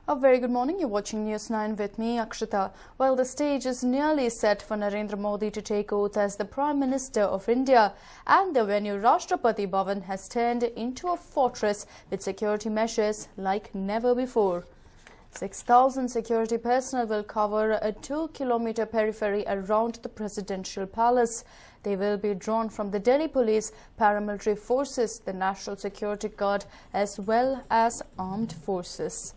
A very good morning. You're watching News 9 with me, Akshita. Well, the stage is nearly set for Narendra Modi to take oath as the Prime Minister of India, and the venue Rashtrapati Bhavan has turned into a fortress with security measures like never before. 6,000 security personnel will cover a 2-kilometer periphery around the presidential palace. They will be drawn from the Delhi Police, paramilitary forces, the National Security Guard, as well as armed forces.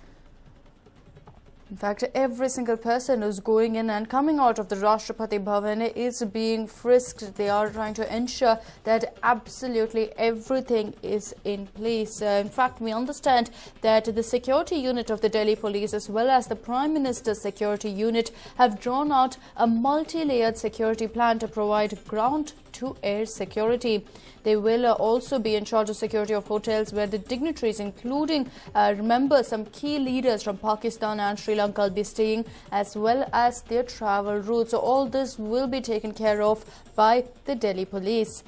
In fact, every single person who's going in and coming out of the Rashtrapati Bhavan is being frisked. They are trying to ensure that absolutely everything is in place. In fact, we understand that the security unit of the Delhi Police as well as the Prime Minister's security unit have drawn out a multi-layered security plan to provide ground-to-air security. They will also be in charge of security of hotels where the dignitaries, including, remember, some key leaders from Pakistan and Sri Lanka will be staying, as well as their travel routes. So all this will be taken care of by the Delhi Police.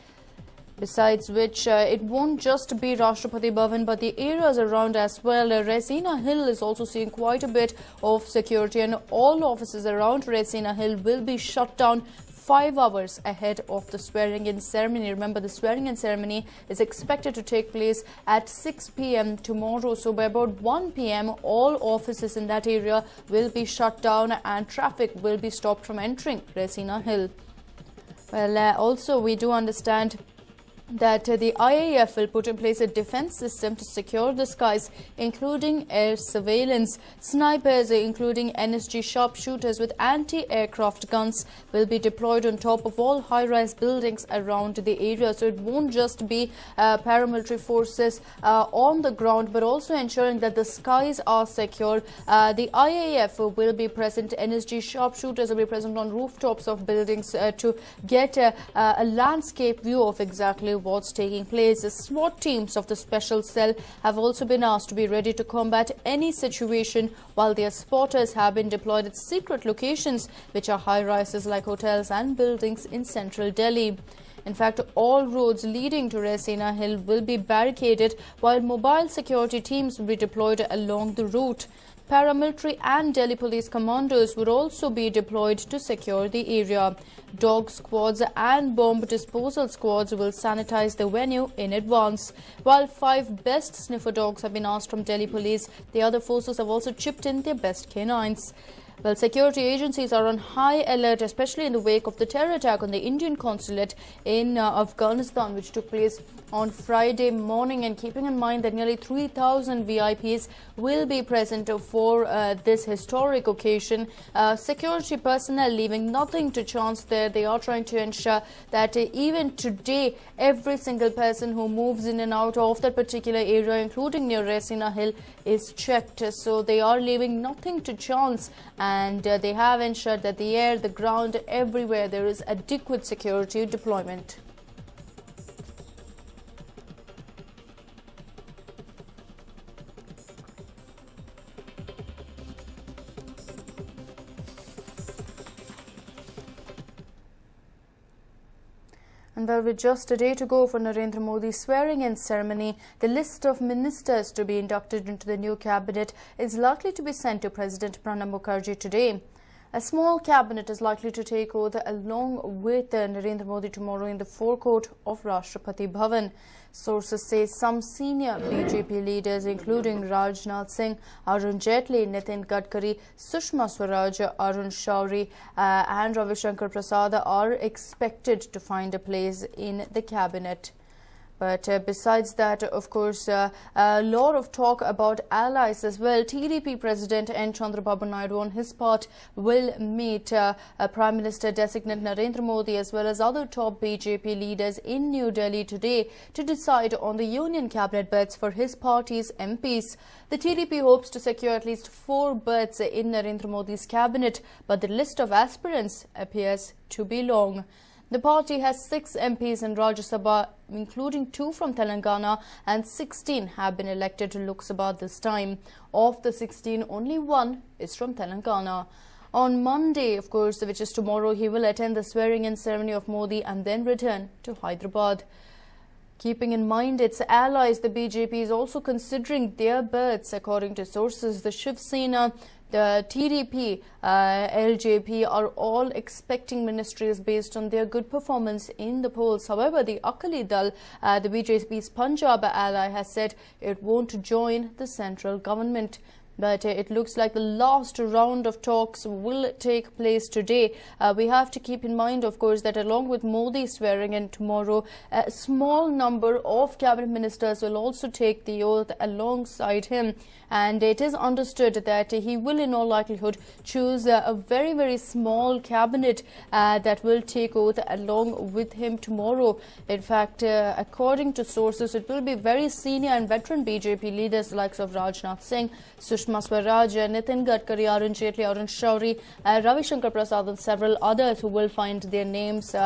Besides which, it won't just be Rashtrapati Bhavan but the areas around as well. Raisina Hill is also seeing quite a bit of security, and all offices around Raisina Hill will be shut down 5 hours ahead of the swearing-in ceremony. Remember, the swearing-in ceremony is expected to take place at 6 p.m. tomorrow. So by about 1 p.m, all offices in that area will be shut down and traffic will be stopped from entering Raisina Hill. Well, also we do understand that the IAF will put in place a defense system to secure the skies, including air surveillance. Snipers, including NSG sharpshooters with anti-aircraft guns, will be deployed on top of all high-rise buildings around the area. So it won't just be paramilitary forces on the ground, but also ensuring that the skies are secure. The IAF will be present. NSG sharpshooters will be present on rooftops of buildings to get a landscape view of exactly what's taking place. The SWAT teams of the special cell have also been asked to be ready to combat any situation, while their spotters have been deployed at secret locations, which are high-rises like hotels and buildings in central Delhi. In fact, all roads leading to Raisina Hill will be barricaded, while mobile security teams will be deployed along the route. Paramilitary and Delhi Police commandos would also be deployed to secure the area. Dog squads and bomb disposal squads will sanitize the venue in advance. While 5 best sniffer dogs have been asked from Delhi Police, the other forces have also chipped in their best canines. Well, security agencies are on high alert, especially in the wake of the terror attack on the Indian consulate in Afghanistan, which took place on Friday morning, and keeping in mind that nearly 3,000 VIPs will be present for this historic occasion. Security personnel leaving nothing to chance there. They are trying to ensure that even today, every single person who moves in and out of that particular area, including near Raisina Hill, is checked. So they are leaving nothing to chance, and they have ensured that the air, the ground, everywhere there is adequate security deployment. And well, with just a day to go for Narendra Modi's swearing-in ceremony, the list of ministers to be inducted into the new cabinet is likely to be sent to President Pranab Mukherjee today. A small cabinet is likely to take oath along with Narendra Modi tomorrow in the forecourt of Rashtrapati Bhavan. Sources say some senior BJP leaders, including Rajnath Singh, Arun Jaitley, Nitin Gadkari, Sushma Swaraj, Arun Shourie and Ravi Shankar Prasad, are expected to find a place in the cabinet. But besides that, of course, a lot of talk about allies as well. TDP President N. Chandrababu Naidu, on his part, will meet Prime Minister designate Narendra Modi as well as other top BJP leaders in New Delhi today to decide on the union cabinet berths for his party's MPs. The TDP hopes to secure at least 4 berths in Narendra Modi's cabinet, but the list of aspirants appears to be long. The party has 6 MPs in Rajya Sabha, including 2 from Telangana, and 16 have been elected to Lok Sabha this time. Of the 16, only 1 is from Telangana. On Monday, of course, which is tomorrow, he will attend the swearing-in ceremony of Modi and then return to Hyderabad. Keeping in mind its allies, the BJP is also considering their berths. According to sources, the Shiv Sena, the TDP, LJP are all expecting ministries based on their good performance in the polls. However, the Akali Dal, the BJP's Punjab ally, has said it won't join the central government. But it looks like the last round of talks will take place today. We have to keep in mind, of course, that along with Modi swearing in tomorrow, a small number of cabinet ministers will also take the oath alongside him. And it is understood that he will in all likelihood choose a very, very small cabinet that will take oath along with him tomorrow. In fact, according to sources, it will be very senior and veteran BJP leaders likes of Rajnath Singh, Sushma Swaraj, Nitin Gadkari, Arun Jaitley, Arun Shourie, Ravi Shankar Prasad and several others who will find their names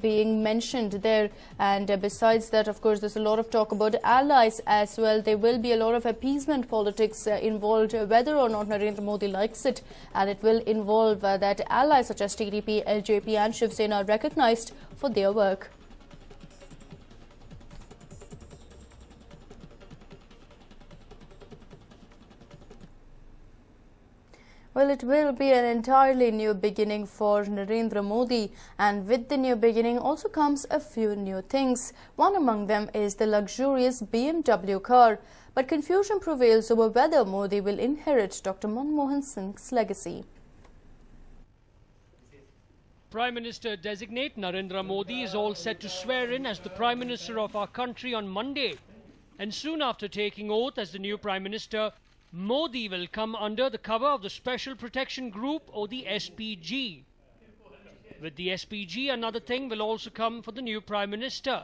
being mentioned there. And besides that, of course, there's a lot of talk about allies as well. There will be a lot of appeasement politics involved, whether or not Narendra Modi likes it, and it will involve that allies such as TDP, LJP and Shiv Sena are recognized for their work. Well, it will be an entirely new beginning for Narendra Modi, and with the new beginning also comes a few new things. One among them is the luxurious BMW car. But confusion prevails over whether Modi will inherit Dr. Manmohan Singh's legacy. Prime Minister designate Narendra Modi is all set to swear in as the Prime Minister of our country on Monday. And soon after taking oath as the new Prime Minister, Modi will come under the cover of the Special Protection Group, or the SPG. With the SPG, another thing will also come for the new Prime Minister.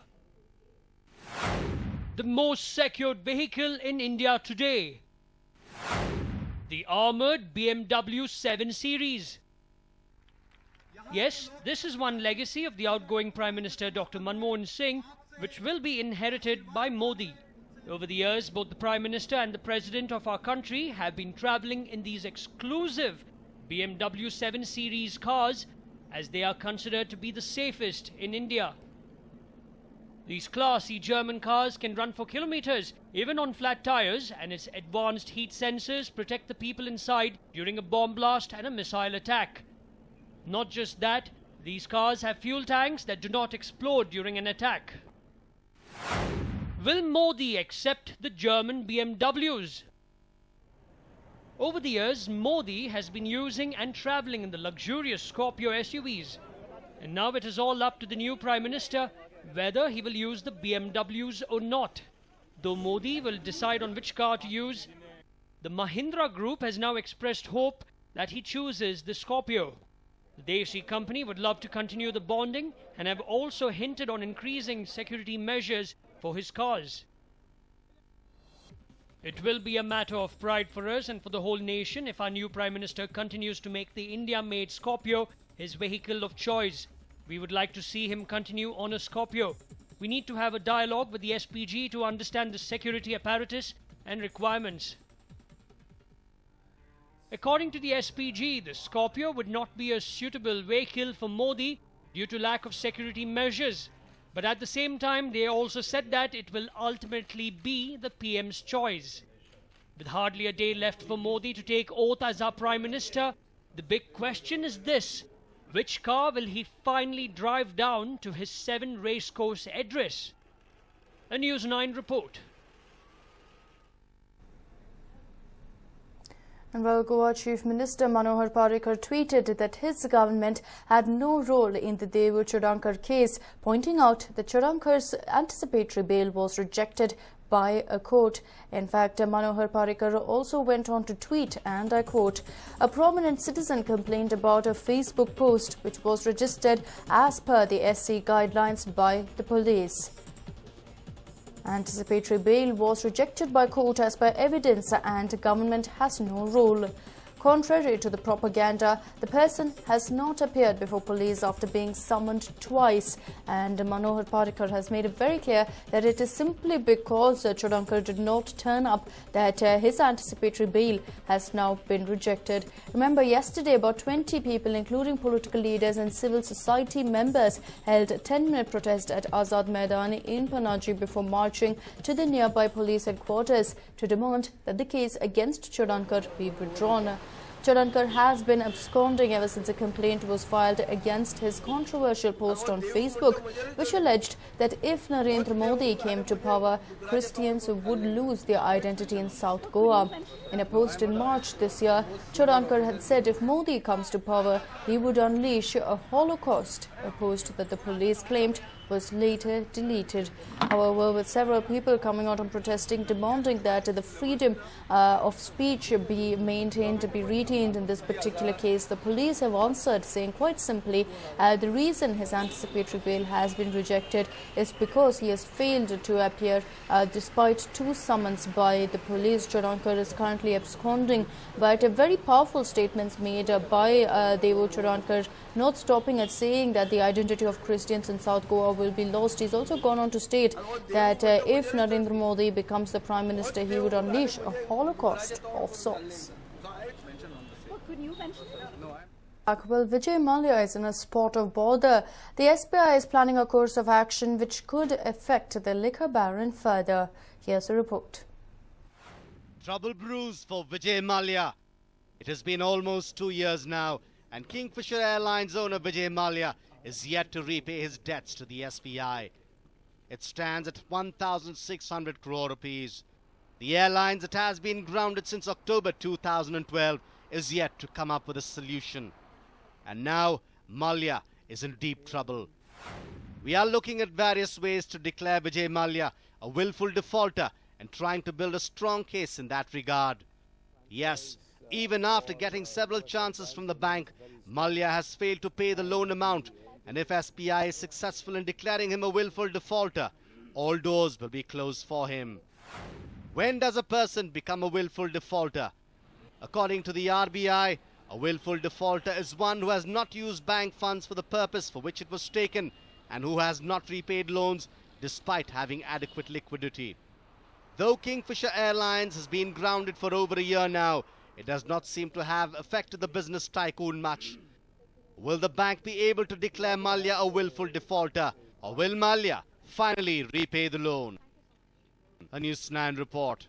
The most secured vehicle in India today. The armoured BMW 7 Series. Yes, this is one legacy of the outgoing Prime Minister Dr. Manmohan Singh, which will be inherited by Modi. Over the years, both the Prime Minister and the President of our country have been travelling in these exclusive BMW 7 Series cars, as they are considered to be the safest in India. These classy German cars can run for kilometers, even on flat tires, and its advanced heat sensors protect the people inside during a bomb blast and a missile attack. Not just that, these cars have fuel tanks that do not explode during an attack. Will Modi accept the German BMWs? Over the years, Modi has been using and travelling in the luxurious Scorpio SUVs. And now it is all up to the new Prime Minister whether he will use the BMWs or not. Though Modi will decide on which car to use, the Mahindra Group has now expressed hope that he chooses the Scorpio. The Desi company would love to continue the bonding and have also hinted on increasing security measures for his cars. It will be a matter of pride for us and for the whole nation if our new Prime Minister continues to make the India-made Scorpio his vehicle of choice. We would like to see him continue on a Scorpio. We need to have a dialogue with the SPG to understand the security apparatus and requirements. According to the SPG, the Scorpio would not be a suitable vehicle for Modi due to lack of security measures. But at the same time, they also said that it will ultimately be the PM's choice. With hardly a day left for Modi to take oath as our Prime Minister, the big question is this: which car will he finally drive down to his 7 racecourse address? A News9 report. And while Goa Chief Minister Manohar Parrikar tweeted that his government had no role in the Devu Churankar case, pointing out that Churankar's anticipatory bail was rejected by a court. In fact, Manohar Parrikar also went on to tweet, and I quote, "A prominent citizen complained about a Facebook post which was registered as per the SC guidelines by the police. Anticipatory bail was rejected by court as per evidence, and government has no role." Contrary to the propaganda, the person has not appeared before police after being summoned twice, and Manohar Parrikar has made it very clear that it is simply because Chodankar did not turn up that his anticipatory bail has now been rejected. Remember, yesterday about 20 people, including political leaders and civil society members, held a 10-minute protest at Azad Maidan in Panaji before marching to the nearby police headquarters to demand that the case against Chodankar be withdrawn. Chodankar has been absconding ever since a complaint was filed against his controversial post on Facebook, which alleged that if Narendra Modi came to power, Christians would lose their identity in South Goa. In a post in March this year, Chodankar had said if Modi comes to power, he would unleash a Holocaust, a post that the police claimed was later deleted. However, with several people coming out and protesting, demanding that the freedom of speech be maintained, be retained in this particular case, the police have answered, saying quite simply the reason his anticipatory bail has been rejected is because he has failed to appear despite 2 summons by the police. Chodankar is currently absconding, but very powerful statements made by Devo Chodankar, not stopping at saying that the identity of Christians in South Goa will be lost. He's also gone on to state that if Narendra Modi becomes the Prime Minister, he would unleash a Holocaust of sorts. Well, Vijay Mallya is in a spot of bother. The SBI is planning a course of action which could affect the liquor baron further. Here's a report. Trouble brews for Vijay Mallya. It has been almost 2 years now, and Kingfisher Airlines owner Vijay Mallya is yet to repay his debts to the SBI. It stands at 1,600 crore rupees. The airlines that has been grounded since October 2012 is yet to come up with a solution. And now Mallya is in deep trouble. We are looking at various ways to declare Vijay Mallya a willful defaulter and trying to build a strong case in that regard. Yes, even after getting several chances from the bank, Mallya has failed to pay the loan amount, and if SBI is successful in declaring him a willful defaulter, all doors will be closed for him. When does a person become a willful defaulter? According to the RBI, a willful defaulter is one who has not used bank funds for the purpose for which it was taken and who has not repaid loans despite having adequate liquidity. Though Kingfisher Airlines has been grounded for over a year now, it does not seem to have affected the business tycoon much. Will the bank be able to declare Mallya a willful defaulter, or will Mallya finally repay the loan? A News9 report.